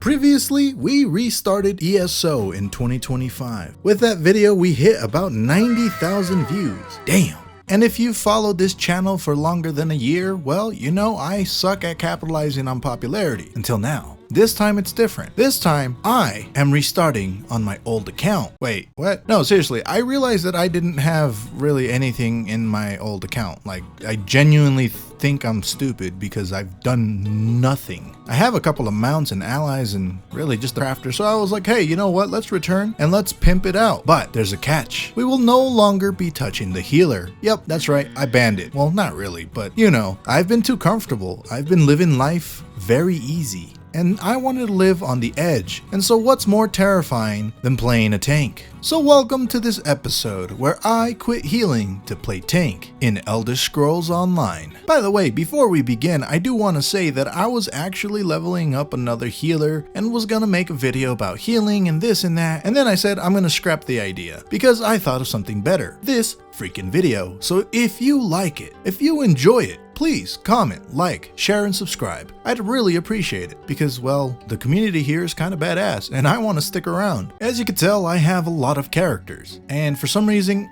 Previously, we restarted ESO in 2025. With that video, we hit about 90,000 views. Damn. And if you've followed this channel for longer than a year, well, you know I suck at capitalizing on popularity. Until now. This time it's different. This time, I am restarting on my old account. Wait, what? No, seriously, I realized that I didn't have really anything in my old account. Like, I genuinely think I'm stupid because I've done nothing. I have a couple of mounts and allies and really just a crafter, so I was like, hey, you know what? Let's return and let's pimp it out. But there's a catch. We will no longer be touching the healer. Yep, that's right, I banned it. Well, not really, but you know, I've been too comfortable. I've been living life very easy. And I wanted to live on the edge, and so what's more terrifying than playing a tank? So welcome to this episode where I quit healing to play tank in Elder Scrolls Online. By the way, before we begin, I do want to say that I was actually leveling up another healer and was gonna make a video about healing and this and that, and then I said I'm gonna scrap the idea because I thought of something better. This freaking video. So if you like it, if you enjoy it, please comment, like, share, and subscribe. I'd really appreciate it because, well, the community here is kind of badass and I want to stick around. As you can tell, I have a lot of characters, and for some reason,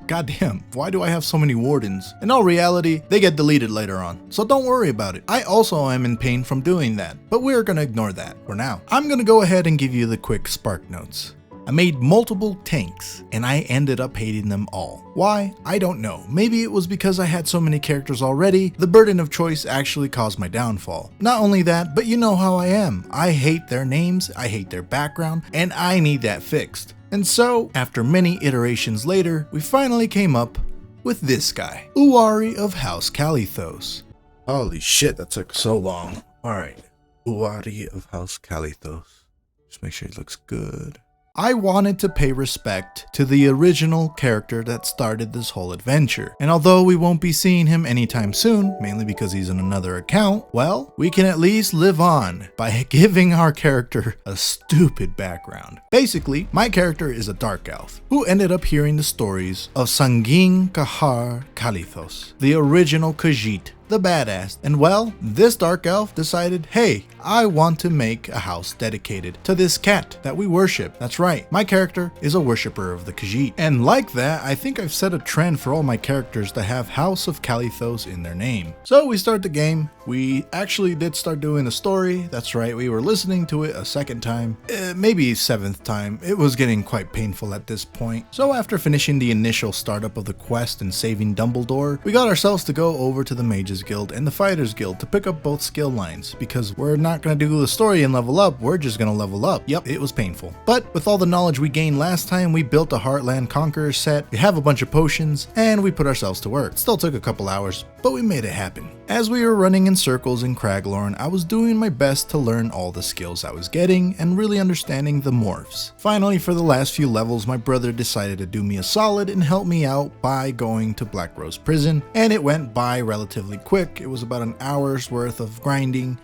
goddamn, why do I have so many wardens? In all reality, they get deleted later on, so don't worry about it. I also am in pain from doing that, but we're gonna ignore that for now. I'm gonna go ahead and give you the quick spark notes. I made multiple tanks, and I ended up hating them all. Why? I don't know. Maybe it was because I had so many characters already, the burden of choice actually caused my downfall. Not only that, but you know how I am. I hate their names, I hate their background, and I need that fixed. And so, after many iterations later, we finally came up with this guy, Uari of House Kalithos. Holy shit, that took so long. Alright, Uari of House Kalithos. Just make sure he looks good. I wanted to pay respect to the original character that started this whole adventure, and although we won't be seeing him anytime soon, mainly because he's in another account, well, we can at least live on by giving our character a stupid background. Basically, my character is a dark elf, who ended up hearing the stories of Sangin Kahar Kalithos, the original Khajiit, the badass, and well, this dark elf decided, hey, I want to make a house dedicated to this cat that we worship. That's right, my character is a worshiper of the Khajiit. And like that, I think I've set a trend for all my characters to have House of Kalithos in their name. So we start the game. We actually did start doing the story. That's right, we were listening to it a second time, maybe seventh time. It was getting quite painful at this point. So after finishing the initial startup of the quest and saving Dumbledore, we got ourselves to go over to the Mages Guild and the Fighters Guild to pick up both skill lines, because we're not going to do the story and level up, we're just going to level up. Yep, it was painful. But with all the knowledge we gained last time, we built a Heartland Conqueror set, we have a bunch of potions, and we put ourselves to work. It still took a couple hours, but we made it happen. As we were running in circles in Craglorn, I was doing my best to learn all the skills I was getting and really understanding the morphs. Finally, for the last few levels, my brother decided to do me a solid and help me out by going to Black Rose Prison, and it went by relatively quick. It was about an hour's worth of grinding.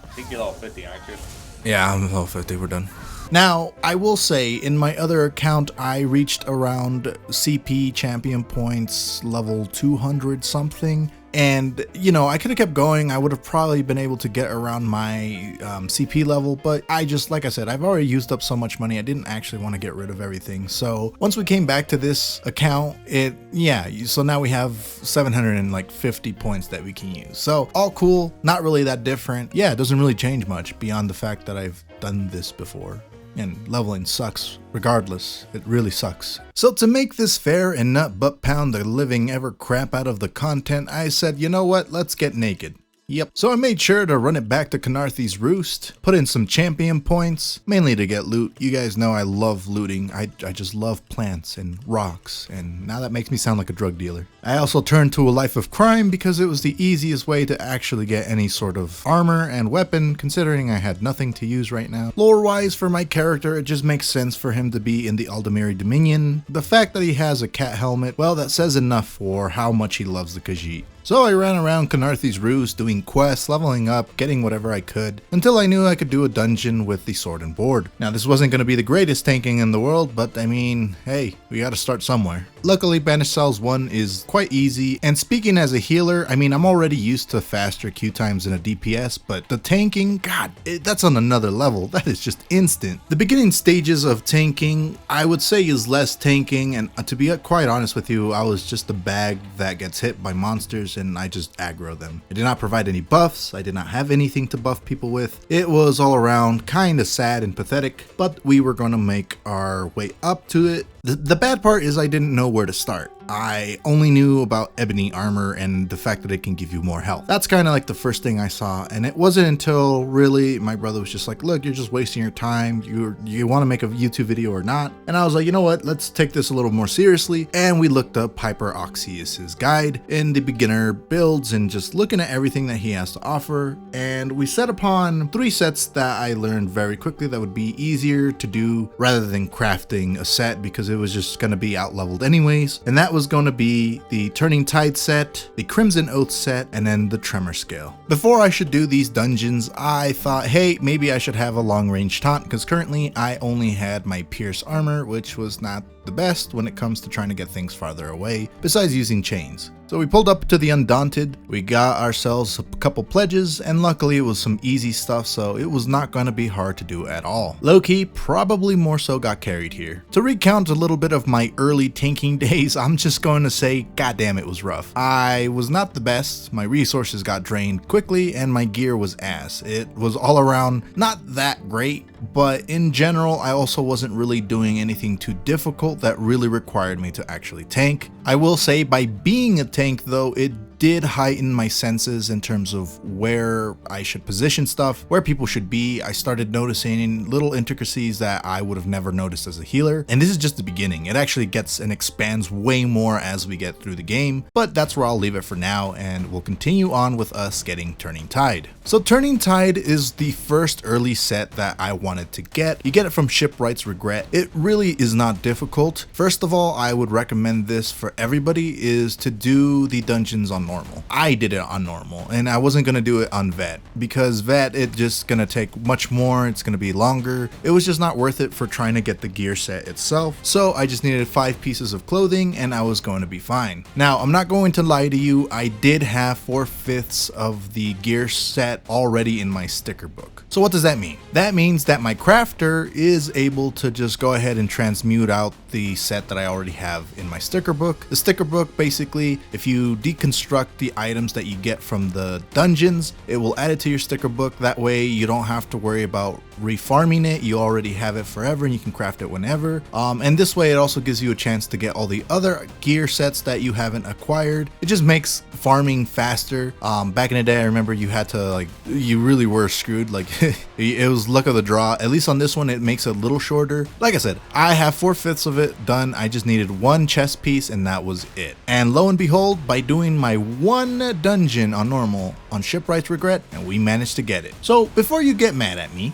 I think you're level 50, aren't you? Yeah, I'm level 50, we're done. Now, I will say, in my other account, I reached around CP champion points level 200 something. And, you know, I could have kept going. I would have probably been able to get around my CP level, but I just, like I said, I've already used up so much money. I didn't actually want to get rid of everything. So once we came back to this account, so now we have 750 points that we can use. So all cool, not really that different. Yeah, it doesn't really change much beyond the fact that I've done this before. And leveling sucks regardless. It really sucks. So to make this fair and not butt pound the living ever crap out of the content, I said, you know what, let's get naked. Yep. So I made sure to run it back to Canarthy's Roost, put in some champion points, mainly to get loot. You guys know I love looting. I just love plants and rocks, and now that makes me sound like a drug dealer. I also turned to a life of crime because it was the easiest way to actually get any sort of armor and weapon, considering I had nothing to use right now. Lore-wise, for my character, it just makes sense for him to be in the Aldemiri Dominion. The fact that he has a cat helmet, well, that says enough for how much he loves the Khajiit. So I ran around Canarthy's Ruse doing quests, leveling up, getting whatever I could, until I knew I could do a dungeon with the sword and board. Now this wasn't going to be the greatest tanking in the world, but I mean, hey, we gotta start somewhere. Luckily, Banished Cells 1 is quite easy, and speaking as a healer, I mean, I'm already used to faster Q times in a DPS, but the tanking, god, that's on another level. That is just instant. The beginning stages of tanking, I would say, is less tanking, and to be quite honest with you, I was just a bag that gets hit by monsters and I just aggro them. I did not provide any buffs, I did not have anything to buff people with. It was all around kinda sad and pathetic, but we were gonna make our way up to it. The bad part is I didn't know where to start. I only knew about ebony armor and the fact that it can give you more health. That's kind of like the first thing I saw, and it wasn't until really my brother was just like, look, you're just wasting your time. You want to make a YouTube video or not? And I was like, you know what? Let's take this a little more seriously. And we looked up Hyperoxeus's guide in the beginner builds and just looking at everything that he has to offer. And we set upon 3 sets that I learned very quickly that would be easier to do rather than crafting a set, because it was just going to be out leveled anyways. And that was going to be the Turning Tide set, the Crimson Oath set, and then the Tremor Scale. Before I should do these dungeons, I thought, hey, maybe I should have a long range taunt, because currently I only had my Pierce armor, which was not the best when it comes to trying to get things farther away, besides using chains. So we pulled up to the Undaunted, we got ourselves a couple pledges, and luckily it was some easy stuff, so it was not going to be hard to do at all. Low-key, probably more so got carried here. To recount a little bit of my early tanking days, I'm just going to say, goddamn, it was rough. I was not the best, my resources got drained quickly, and my gear was ass. It was all around not that great, but in general, I also wasn't really doing anything too difficult that really required me to actually tank. I will say, by being a tank though, it did heighten my senses in terms of where I should position stuff, where people should be. I started noticing little intricacies that I would have never noticed as a healer. And this is just the beginning. It actually gets and expands way more as we get through the game, but that's where I'll leave it for now, and we'll continue on with us getting Turning Tide. So Turning Tide is the first early set that I wanted to get. You get it from Shipwright's Regret. It really is not difficult. First of all, I would recommend this for everybody is to do the dungeons on normal. I did it on normal, and I wasn't going to do it on vet, because vet, it's just going to take much more, it's going to be longer. It was just not worth it for trying to get the gear set itself, so I just needed 5 pieces of clothing and I was going to be fine. Now, I'm not going to lie to you, I did have 4/5 of the gear set already in my sticker book. So what does that mean? That means that my crafter is able to just go ahead and transmute out the set that I already have in my sticker book. The sticker book, basically, if you deconstruct the items that you get from the dungeons, it will add it to your sticker book. That way you don't have to worry about refarming it. You already have it forever and you can craft it whenever. And this way it also gives you a chance to get all the other gear sets that you haven't acquired. It just makes farming faster. Back in the day, I remember you had to, you really were screwed. It was luck of the draw. At least on this one, it makes it a little shorter. Like I said, I have 4/5 of it done. I just needed 1 chest piece and that was it. And lo and behold, by doing my 1 dungeon on normal on Shipwright's Regret, and we managed to get it. So before you get mad at me,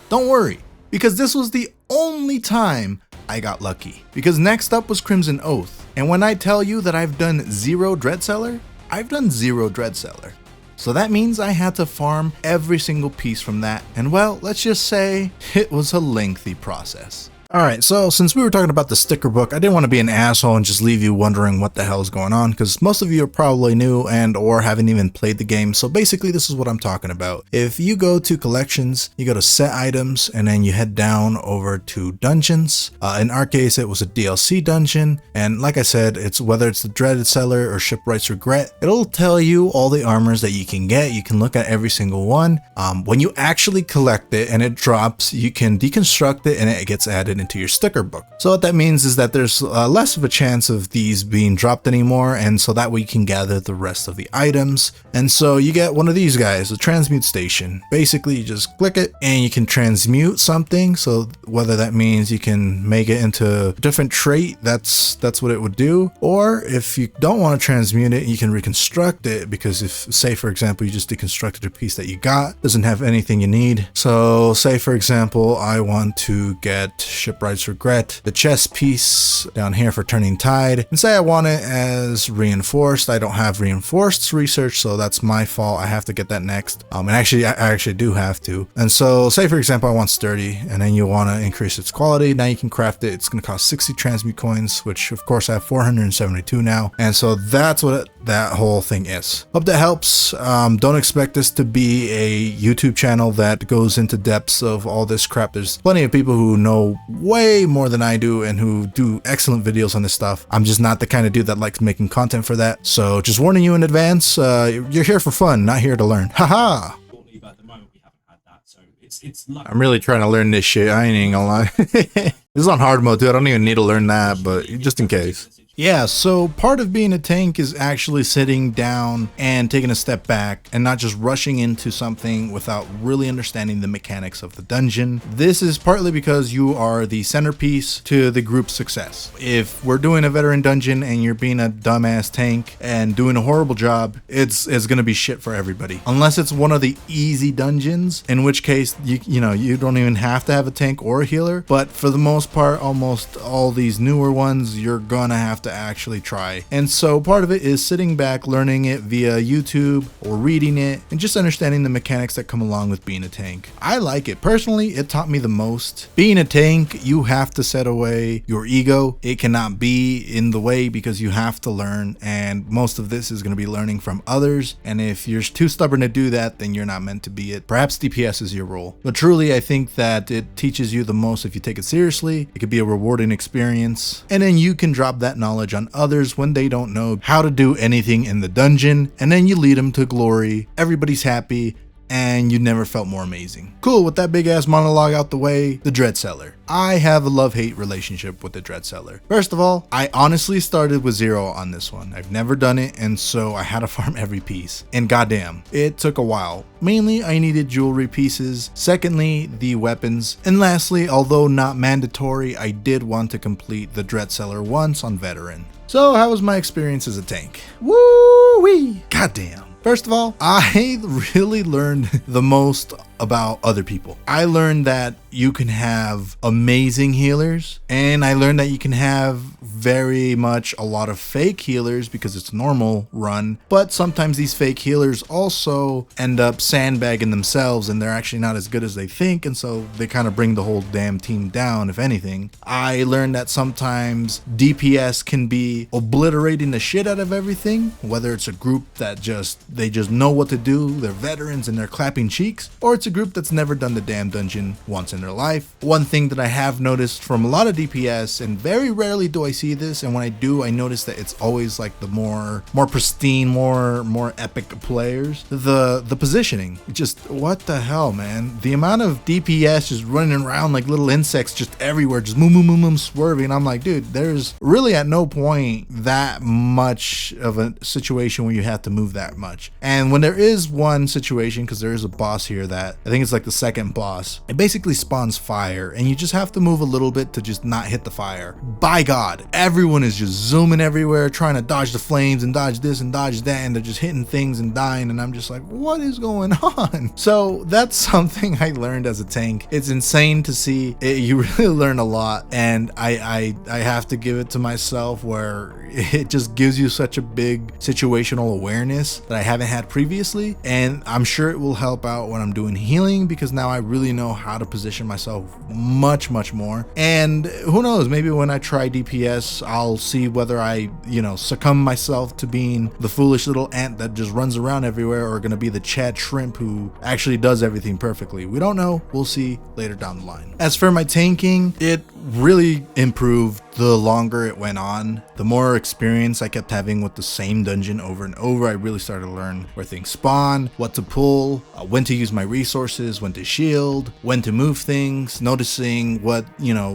don't worry, because this was the only time I got lucky. Because next up was Crimson Oath. And when I tell you that I've done 0 Dreadseller, I've done 0 Dreadseller. So that means I had to farm every single piece from that. And well, let's just say it was a lengthy process. Alright, so since we were talking about the sticker book, I didn't want to be an asshole and just leave you wondering what the hell is going on, because most of you are probably new and or haven't even played the game. So basically this is what I'm talking about. If you go to collections, you go to set items, and then you head down over to dungeons. In our case, it was a DLC dungeon, and like I said, it's whether it's the Dreaded Cellar or Shipwright's Regret, it'll tell you all the armors that you can get. You can look at every single one. When you actually collect it and it drops, you can deconstruct it and it gets added into your sticker book. So what that means is that there's less of a chance of these being dropped anymore, and so that way you can gather the rest of the items. And so you get one of these guys, a transmute station. Basically you just click it and you can transmute something. So whether that means you can make it into a different trait, that's what it would do. Or if you don't want to transmute it, you can reconstruct it, because if, say for example, you just deconstructed a piece that you got, doesn't have anything you need. So say for example, I want to get Shipwright's Regret, the chest piece down here for Turning Tide, and say I want it as reinforced. I don't have reinforced research, so that's my fault. I have to get that next. And actually, I actually do have to. And so say for example, I want sturdy, and then you want to increase its quality. Now you can craft it. It's going to cost 60 transmute coins, which of course I have 472 now. And so that's what that whole thing is. Hope that helps. Don't expect this to be a YouTube channel that goes into depths of all this crap. There's plenty of people who know way more than I do and who do excellent videos on this stuff. I'm just not the kind of dude that likes making content for that. So just warning you in advance, you're here for fun, not here to learn. Haha. At the moment, we haven't had that, so it's I'm really trying to learn this shit. I ain't gonna lie. This is on hard mode too. I don't even need to learn that, but just in case. Yeah, so part of being a tank is actually sitting down and taking a step back and not just rushing into something without really understanding the mechanics of the dungeon. This is partly because you are the centerpiece to the group's success. If we're doing a veteran dungeon and you're being a dumbass tank and doing a horrible job, it's gonna be shit for everybody. Unless it's one of the easy dungeons, in which case you know you don't even have to have a tank or a healer. But for the most part, almost all these newer ones, you're gonna have to actually try. And so part of it is sitting back, learning it via YouTube or reading it, and just understanding the mechanics that come along with being a tank. I like it. Personally, it taught me the most. Being a tank, you have to set away your ego. It cannot be in the way because you have to learn, and most of this is going to be learning from others. And if you're too stubborn to do that, then you're not meant to be it. Perhaps DPS is your role. But truly, I think that it teaches you the most if you take it seriously. It could be a rewarding experience, and then you can drop that knowledge on others when they don't know how to do anything in the dungeon, and then you lead them to glory. Everybody's happy, and you never felt more amazing. Cool, with that big ass monologue out the way, the Dread Cellar. I have a love-hate relationship with the Dread Cellar. First of all, I honestly started with 0 on this one. I've never done it, and so I had to farm every piece. And goddamn, it took a while. Mainly, I needed jewelry pieces. Secondly, the weapons. And lastly, although not mandatory, I did want to complete the Dread Cellar once on veteran. So how was my experience as a tank? Woo-wee! Goddamn. First of all, I really learned the most about other people. I learned that you can have amazing healers, and I learned that you can have very much a lot of fake healers because it's normal run, but sometimes these fake healers also end up sandbagging themselves and they're actually not as good as they think, and so they kind of bring the whole damn team down, if anything. I learned that sometimes DPS can be obliterating the shit out of everything, whether it's a group that they just know what to do, they're veterans and they're clapping cheeks, or it's a group that's never done the damn dungeon once in their life. One thing that I have noticed from a lot of DPS, and very rarely do I see this, and when I do, I notice that it's always like the more pristine, more epic players. The positioning, just what the hell, man? The amount of DPS just running around like little insects just everywhere, just moom, swerving. I'm like, dude, there's really at no point that much of a situation where you have to move that much. And when there is one situation, because there is a boss here that I think it's like the second boss, it basically spawns fire and you just have to move a little bit to just not hit the fire. By God, everyone is just zooming everywhere, trying to dodge the flames and dodge this and dodge that, and they're just hitting things and dying, and I'm just like, what is going on? So that's something I learned as a tank. It's insane to see. You really learn a lot, and I have to give it to myself where it just gives you such a big situational awareness that I haven't had previously, and I'm sure it will help out when I'm doing healing, because now I really know how to position myself much more. And who knows, maybe when I try DPS, I'll see whether I, succumb myself to being the foolish little ant that just runs around everywhere, or gonna be the Chad Shrimp who actually does everything perfectly. We don't know. We'll see later down the line. As for my tanking, it really improved the longer it went on. The more experience I kept having with the same dungeon over and over, I really started to learn where things spawn, what to pull, when to use my resources, when to shield, when to move things, noticing what,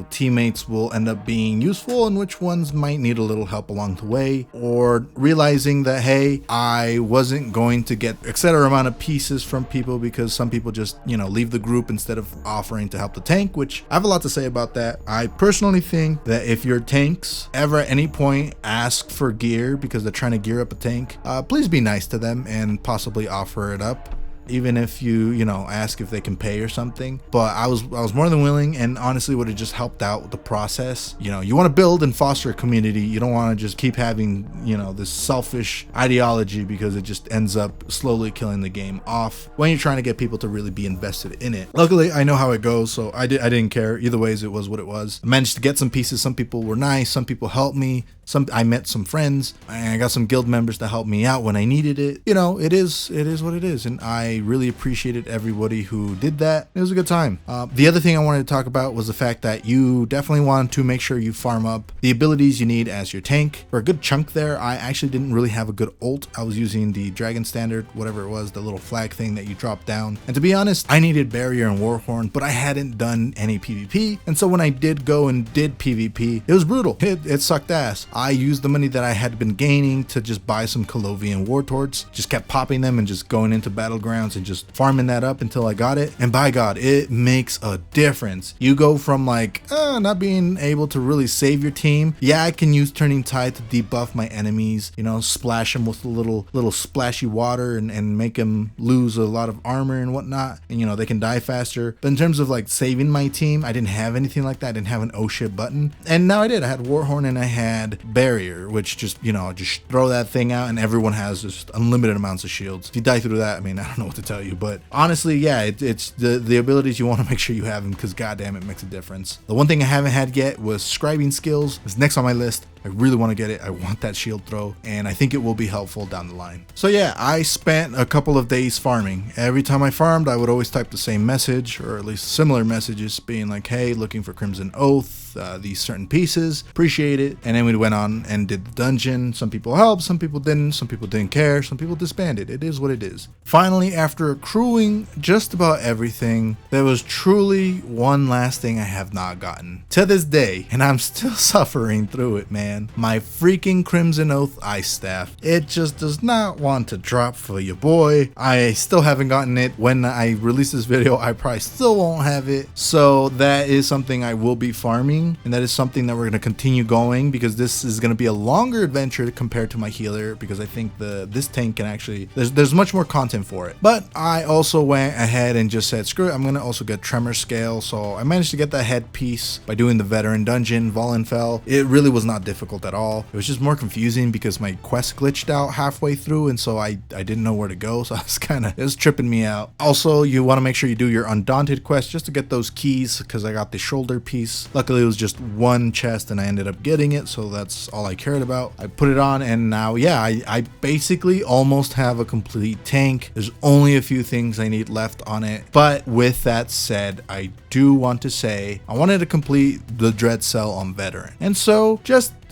teammates will end up being useful and which ones might need a little help along the way, or realizing that, hey, I wasn't going to get etc amount of pieces from people because some people just, leave the group instead of offering to help the tank, which I have a lot to say about that. I personally think that if your tanks ever at any point ask for gear because they're trying to gear up a tank, please be nice to them and possibly offer it up. even if you know, ask if they can pay or something. But I was more than willing, and honestly would have just helped out with the process. You know, you want to build and foster a community. You don't want to just keep having, you know, this selfish ideology, because it just ends up slowly killing the game off when you're trying to get people to really be invested in it. Luckily, I know how it goes, so I didn't care. Either ways, it was what it was. I managed to get some pieces. Some people were nice. Some people helped me. I met some friends, and I got some guild members to help me out when I needed it. You know, it is what it is, and I really appreciated everybody who did that. It was a good time. The other thing I wanted to talk about was the fact that you definitely want to make sure you farm up the abilities you need as your tank. For a good chunk there, I actually didn't really have a good ult. I was using the Dragon Standard, whatever it was, the little flag thing that you drop down. And to be honest, I needed Barrier and Warhorn, but I hadn't done any PvP. And so when I did go and did PvP, it was brutal. It sucked ass. I used the money that I had been gaining to just buy some Colovian Wartorts, just kept popping them and just going into battlegrounds and just farming that up until I got it. And by God, it makes a difference. You go from like not being able to really save your team. Yeah, I can use Turning Tide to debuff my enemies, you know, splash them with a little splashy water and make them lose a lot of armor and whatnot, and you know, they can die faster. But in terms of like saving my team, I didn't have anything like that. I didn't have an oh shit button, and now I did. I had Warhorn and I had Barrier, which just, you know, just throw that thing out and everyone has just unlimited amounts of shields. If you die through that, I mean, I don't know what to tell you, but honestly, yeah, it's the abilities you want to make sure you have them, because goddamn, it makes a difference. The one thing I haven't had yet was scribing skills. It's next on my list. I really want to get it. I want that shield throw, and I think it will be helpful down the line. So yeah, I spent a couple of days farming. Every time I farmed, I would always type the same message, or at least similar messages, being like, hey, looking for Crimson Oath, these certain pieces, appreciate it. And then we went on and did the dungeon. Some people helped, some people didn't care, some people disbanded. It is what it is. Finally, after accruing just about everything, there was truly one last thing I have not gotten to this day, and I'm still suffering through it, man. My freaking Crimson Oath Ice Staff. It just does not want to drop for your boy. I still haven't gotten it. When I release this video, I probably still won't have it. So that is something I will be farming, and that is something that we're going to continue going, because this is going to be a longer adventure compared to my healer, because I think this tank can actually, there's much more content for it. But I also went ahead and just said, screw it, I'm going to also get Tremor Scale. So I managed to get that headpiece by doing the Veteran Dungeon, Volenfell. It really was not difficult at all. It was just more confusing because my quest glitched out halfway through, and so I didn't know where to go, so it was tripping me out. Also, you want to make sure you do your Undaunted quest just to get those keys, because I got the shoulder piece. Luckily, it was just one chest and I ended up getting it, so that's all I cared about. I put it on, and now, yeah, I basically almost have a complete tank. There's only a few things I need left on it, but with that said, I do want to say I wanted to complete the Dread Cell on Veteran, and so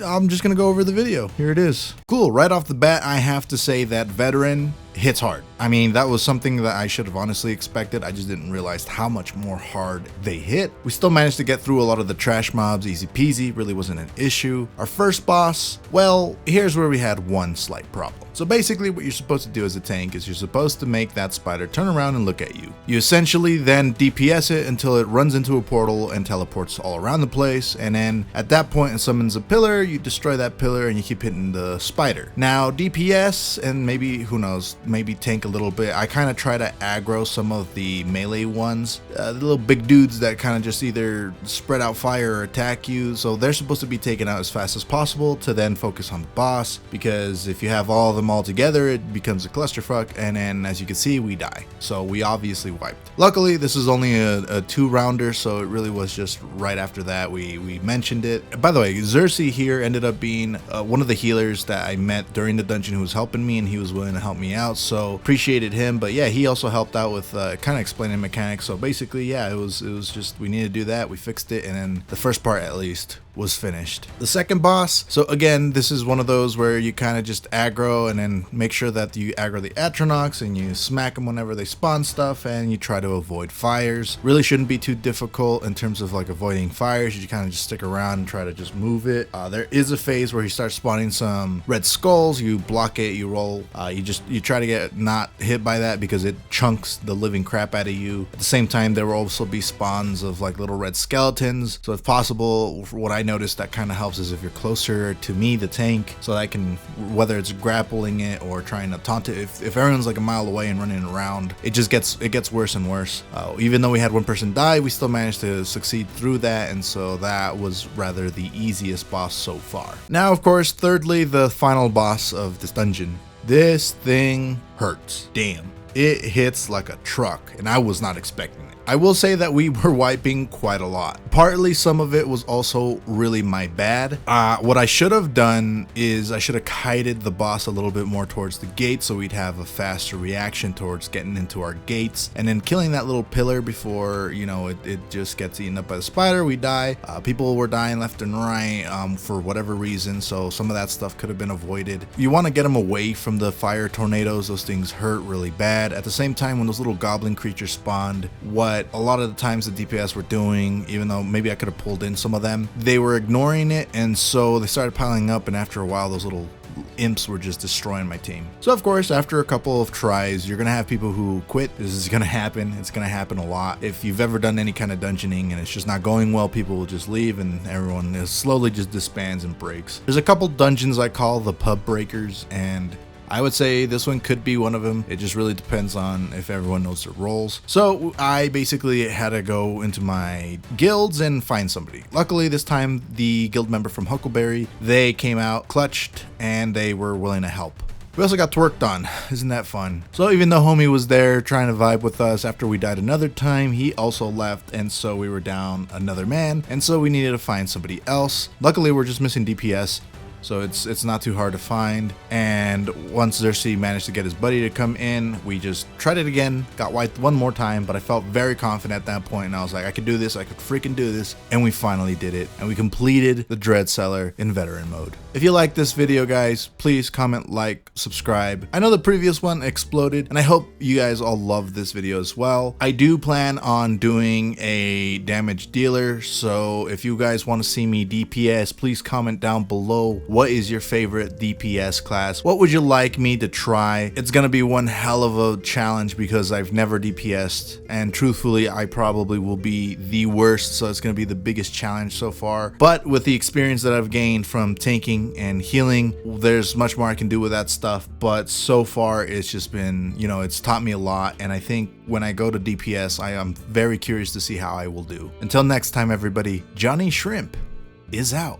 I'm just gonna go over the video. Here it is. Cool. Right off the bat, I have to say that Veteran hits hard. I mean, that was something that I should have honestly expected. I just didn't realize how much more hard they hit. We still managed to get through a lot of the trash mobs easy peasy, really wasn't an issue. Our first boss, well, here's where we had one slight problem. So basically what you're supposed to do as a tank is you're supposed to make that spider turn around and look at you. You essentially then DPS it until it runs into a portal and teleports all around the place, and then at that point it summons a pillar, you destroy that pillar and you keep hitting the spider. Now DPS and maybe, who knows, maybe tank a little bit. I kind of try to aggro some of the melee ones, the little big dudes that kind of just either spread out fire or attack you, so they're supposed to be taken out as fast as possible to then focus on the boss, because if you have all of them all together, it becomes a clusterfuck, and then as you can see, we die. So we obviously wiped. Luckily, this is only a 2-rounder, so it really was just right after that we mentioned it. By the way, Xerxes here ended up being one of the healers that I met during the dungeon who was helping me, and he was willing to help me out, so appreciated him. But yeah, he also helped out with kind of explaining mechanics. So basically, yeah, it was just, we needed to do that, we fixed it, and then the first part at least was finished. The second boss, so again, this is one of those where you kind of just aggro and then make sure that you aggro the Atronachs and you smack them whenever they spawn stuff, and you try to avoid fires. Really shouldn't be too difficult in terms of like avoiding fires. You kind of just stick around and try to just move it. There is a phase where he starts spawning some red skulls. You block it, you roll, you try to get not hit by that because it chunks the living crap out of you. At the same time, there will also be spawns of like little red skeletons, so if possible, what I noticed that kind of helps is if you're closer to me, the tank, so that I can, whether it's grappling it or trying to taunt it, if everyone's like a mile away and running around, it gets worse and worse. Even though we had one person die, we still managed to succeed through that, and so that was rather the easiest boss so far. Now, of course, thirdly, the final boss of this dungeon. This thing hurts. Damn. It hits like a truck, and I was not expecting it. I will say that we were wiping quite a lot. Partly some of it was also really my bad. What I should have done is I should have kited the boss a little bit more towards the gate so we'd have a faster reaction towards getting into our gates, and then killing that little pillar before, you know, it just gets eaten up by the spider. We die. People were dying left and right for whatever reason, so some of that stuff could have been avoided. You want to get them away from the fire tornadoes. Those things hurt really bad. At the same time, when those little goblin creatures spawned, what a lot of the times the DPS were doing, even though maybe I could have pulled in some of them, they were ignoring it, and so they started piling up, and after a while those little imps were just destroying my team. So of course, after a couple of tries, you're gonna have people who quit. This is gonna happen. It's gonna happen a lot. If you've ever done any kind of dungeoning and it's just not going well, people will just leave and everyone is slowly just disbands and breaks. There's a couple dungeons I call the pub breakers, and I would say this one could be one of them. It just really depends on if everyone knows their roles. So I basically had to go into my guilds and find somebody. Luckily this time the guild member from Huckleberry, they came out clutched and they were willing to help. We also got twerked on. Isn't that fun? So even though homie was there trying to vibe with us, after we died another time, he also left, and so we were down another man, and so we needed to find somebody else. Luckily we're just missing DPS, so it's not too hard to find. And once Xerxes managed to get his buddy to come in, we just tried it again, got wiped one more time, but I felt very confident at that point, and I was like, I could do this, I could freaking do this, and we finally did it, and we completed the Dread Cellar in veteran mode. If you like this video, guys, please comment, like, subscribe. I know the previous one exploded, and I hope you guys all love this video as well. I do plan on doing a damage dealer, so if you guys want to see me DPS, please comment down below. What is your favorite DPS class? What would you like me to try? It's gonna be one hell of a challenge because I've never DPS'd, and truthfully I probably will be the worst, so it's gonna be the biggest challenge so far. But with the experience that I've gained from tanking and healing, there's much more I can do with that stuff. But so far it's just been, you know, it's taught me a lot, and I think when I go to DPS I am very curious to see how I will do. Until next time, everybody, Johnny Shrimp is out.